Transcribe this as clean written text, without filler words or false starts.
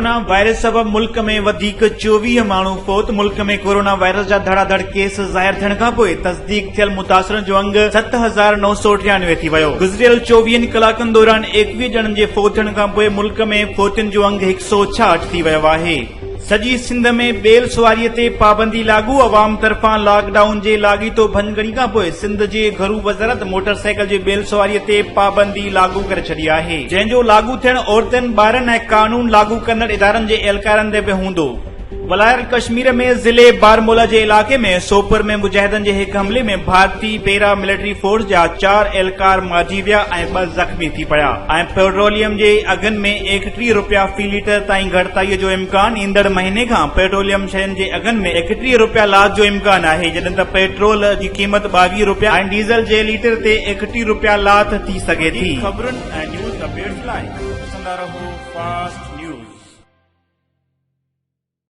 Corona virus सबब मुल्क में वधीक 24 माण्हू फौत। मुल्क में कोरोना वायरस जा धड़ाधड़ केस ज़ाहिर थियण खां पोइ तस्दीक थियल मुतासिरनि जो अंग 7,993 थी वियो। गुज़िरियल 24 कलाकनि दौरान 21 ॼणनि जे फौत थियण खां पोइ मुल्क में फौतियुनि जो अंग 166 थी वियो आहे। सॼी सिंध में बेल सवारीअ ते पाबंदी लागू। अवाम तरफ़ां लॉकडाउन जे लाॻीतो भञगणी खां पोइ सिंध जे घरू वज़ारत मोटरसाइकिल जे बेल सवारीअ ते पाबंदी लागू करे छॾी आहे, जंहिंजो लागू थियण औरतुनि, ॿारनि ऐं कानून लागू कंदड़ इदारनि जे एहलकारनि ते बि हूंदो। वलायर कश्मीर में ज़िले बारमूला जे इलाक़े में सोपुर में मुजाहिदनि जे हिक हमले में भारतीय पैरा मिलिट्री फोर्स जा 4 एहलकार मारिजी विया ऐं 2 ज़ख़्मी थी पिया। ऐं पेट्रोलियम जे अघनि में 31 रुपया फी लीटर ताईं घटिताईअ जो इम्कान। ईंदड़ महीने खां पेट्रोलियम शयुनि जे अघनि में 31 रुपया लाथ जो इम्कान आहे, जॾहिं त पेट्रोल जी क़ीमत 22 रुपया ऐं डीज़ल जे लीटर ते 31 रुपया लाथ थी सघे थी। ख़बरुनि ऐं न्यूज़ अपडेट्स लाइ ॾिसंदा रहो फास्ट न्यूज़।